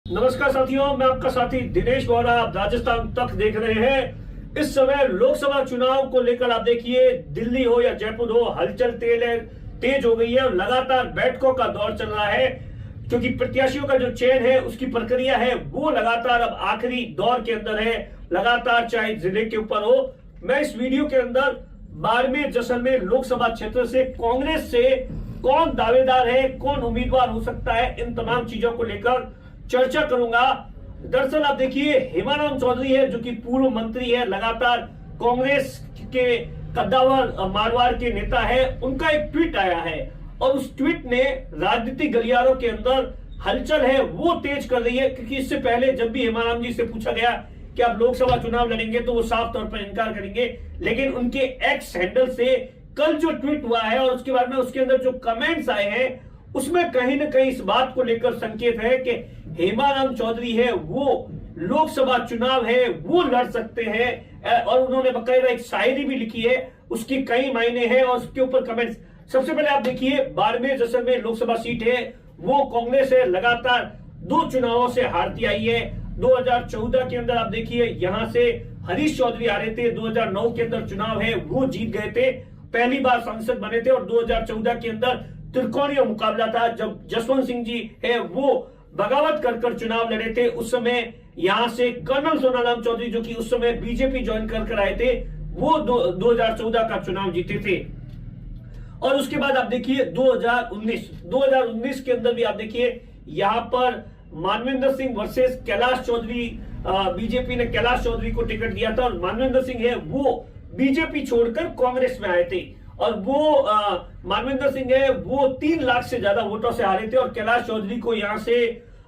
नमस्कार साथियों, मैं आपका साथी दिनेश वोरा। आप राजस्थान तक देख रहे हैं। इस समय लोकसभा चुनाव को लेकर आप देखिए, दिल्ली हो या जयपुर हो, हलचल तेज हो गई है और लगातार बैठकों का दौर चल रहा है, क्योंकि प्रत्याशियों का जो चयन है उसकी प्रक्रिया है वो लगातार अब आखिरी दौर के अंदर है। लगातार चाहे जिले के ऊपर हो, मैं इस वीडियो के अंदर बाड़मेर जैसलमेर लोकसभा क्षेत्र से कांग्रेस से कौन दावेदार है, कौन उम्मीदवार हो सकता है, इन तमाम चीजों को लेकर चर्चा करूंगा। दरअसल आप देखिए, हेमाराम चौधरी है जो कि पूर्व मंत्री है, लगातार कांग्रेस के कद्दावर मारवाड़ के नेता है। उनका एक ट्वीट आया है और उस ट्वीट ने राजनीतिक गलियारों के अंदर हलचल है वो तेज कर रही है, क्योंकि इससे पहले जब भी हेमाराम जी से पूछा गया कि आप लोकसभा चुनाव लड़ेंगे तो वो साफ तौर पर इनकार करेंगे, लेकिन उनके एक्स हैंडल से कल जो ट्वीट हुआ है और उसके बाद में उसके अंदर जो कमेंट्स आए हैं उसमें कहीं ना कहीं इस बात को लेकर संकेत है कि हेमाराम चौधरी है वो लोकसभा चुनाव है वो लड़ सकते हैं। और उन्होंने बकायदा एक शायरी भी लिखी है, उसकी कई मायने हैं और उसके ऊपर कमेंट्स। सबसे पहले आप देखिए, बाड़मेर जैसलमेर लोकसभा सीट है वो कांग्रेस है लगातार 2 चुनावों से हारती आई है। 2014 के अंदर आप देखिए, यहां से हरीश चौधरी आ रहे थे, 2009 के अंदर चुनाव है वो जीत गए थे, पहली बार सांसद बने थे। और 2014 के अंदर त्रिकोणीय मुकाबला था, जब जसवंत सिंह जी है वो बगावत कर चुनाव लड़े थे। उस समय यहां से कर्नल सोनाराम चौधरी जो कि उस समय बीजेपी ज्वाइन कर आए थे, वो 2014 का चुनाव जीते थे। और उसके बाद आप देखिए 2019 के अंदर भी आप देखिए, यहां पर मानवेंद्र सिंह वर्सेस कैलाश चौधरी, बीजेपी ने कैलाश चौधरी को टिकट दिया था और मानवेंद्र सिंह है वो बीजेपी छोड़कर कांग्रेस में आए थे। और वो मानवेंद्र सिंह है वो 3 लाख से ज्यादा वोटों से हारे थे और कैलाश चौधरी को यहां से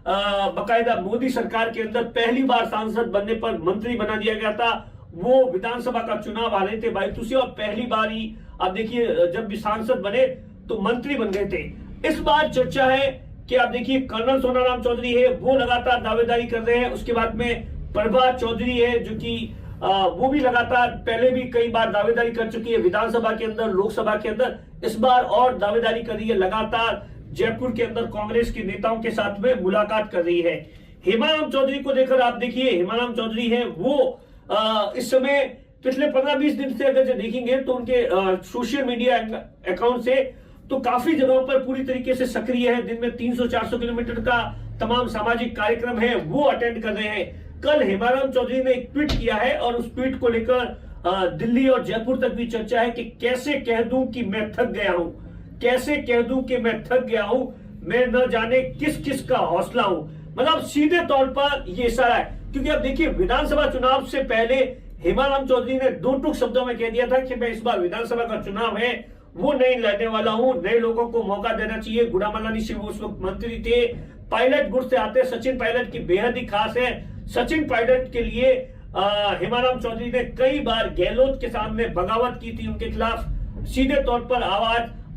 बकायदा मोदी सरकार के अंदर पहली बार सांसद बनने पर मंत्री बना दिया गया था। वो विधानसभा का चुनाव हारे थे बायतू से और पहली बार ही आप देखिए जब भी सांसद बने तो मंत्री बन गए थे। इस बार चर्चा है कि आप देखिए, कर्नल सोनाराम चौधरी है वो लगातार दावेदारी कर रहे हैं। उसके बाद में प्रभा चौधरी है जो कि वो भी लगातार पहले भी कई बार दावेदारी कर चुकी है विधानसभा के अंदर, लोकसभा के अंदर, इस बार और दावेदारी कर रही है। लगातार जयपुर के अंदर कांग्रेस के नेताओं के साथ में मुलाकात कर रही है। हेमाराम चौधरी को देखकर आप देखिए, हेमाराम चौधरी है वो इस समय पिछले 15-20 दिन से अगर देखेंगे तो उनके सोशल मीडिया अकाउंट से तो काफी जगहों पर पूरी तरीके से सक्रिय है। दिन में 300-400 किलोमीटर का तमाम सामाजिक कार्यक्रम है वो अटेंड कर रहे हैं। कल हेमाराम चौधरी ने एक ट्वीट किया है और उस ट्वीट को लेकर दिल्ली और जयपुर तक भी चर्चा है कि कैसे कह दूं कि मैं थक गया हूं, कैसे कह दूं कि मैं थक गया हूं, मैं न जाने किस किस का हौसला हूं। मतलब सीधे तौर पर ये इशारा है, क्योंकि अब देखिए विधानसभा चुनाव से पहले हेमाराम चौधरी ने 2 टूक शब्दों में कह दिया था कि मैं इस बार विधानसभा का चुनाव है वो नहीं लड़ने वाला हूं, नए लोगों को मौका देना चाहिए। गुड़ामलानी सिंह उस वक्त मंत्री थे, पायलट गुट से आते, सचिन पायलट की बेहद ही खास है। सचिन पायलट के लिए हेमाराम चौधरी ने कई बार गहलोत के सामने बगावत की थी, उनके खिलाफ सीधे तौर पर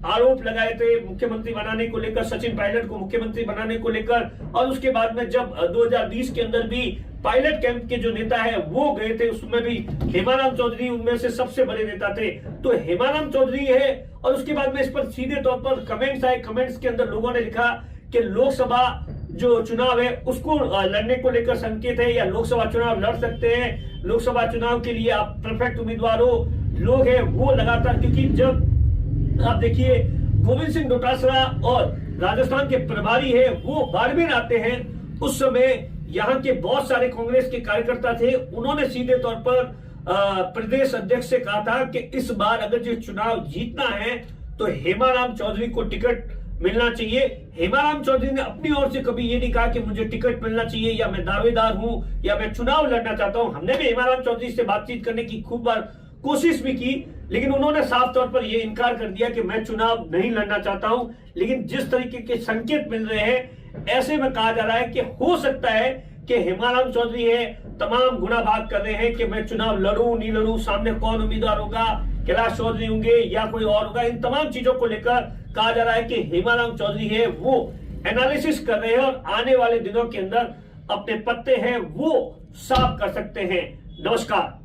आरोप लगाए थे मुख्यमंत्री बनाने को लेकर, सचिन पायलट को मुख्यमंत्री बनाने को लेकर। और उसके बाद में जब 2020 के अंदर भी पायलट कैंप के जो नेता है वो गए थे, उसमें भी हेमाराम चौधरी उनमें से सबसे बड़े नेता थे। तो हेमाराम चौधरी है। और उसके बाद में इस पर सीधे तौर पर कमेंट्स आए, कमेंट्स के अंदर लोगों ने लिखा कि लोकसभा जो चुनाव है उसको लड़ने को लेकर संकेत है, या लोकसभा चुनाव लड़ सकते हैं, लोकसभा चुनाव के लिए आप परफेक्ट उम्मीदवार हो। लोग हैं वो लगातार, क्योंकि जब आप देखिए गोविंद सिंह डोटासरा और राजस्थान के प्रभारी है वो बाड़मेर आते हैं, उस समय यहाँ के बहुत सारे कांग्रेस के कार्यकर्ता थे, उन्होंने सीधे तौर पर प्रदेश अध्यक्ष से कहा था कि इस बार अगर ये चुनाव जीतना है तो हेमाराम चौधरी को टिकट मिलना चाहिए। हेमाराम चौधरी ने अपनी ओर से कभी ये नहीं कहा कि मुझे टिकट मिलना चाहिए या मैं दावेदार हूं या मैं चुनाव लड़ना चाहता हूं। हमने भी हेमाराम चौधरी से बातचीत करने की खूब बार कोशिश भी की, लेकिन उन्होंने साफ तौर पर यह इनकार कर दिया कि मैं चुनाव नहीं लड़ना चाहता हूं। लेकिन जिस तरीके के संकेत मिल रहे हैं, ऐसे में कहा जा रहा है कि हो सकता है कि हेमाराम चौधरी है तमाम गुना भाग कर रहे हैं कि मैं चुनाव लड़ूं नहीं लड़ूं, सामने कौन उम्मीदवार होगा, कैलाश चौधरी होंगे या कोई और होगा। इन तमाम चीजों को लेकर कहा जा रहा है कि हेमाराम चौधरी है वो एनालिसिस कर रहे हैं और आने वाले दिनों के अंदर अपने पत्ते हैं वो साफ कर सकते हैं। नमस्कार।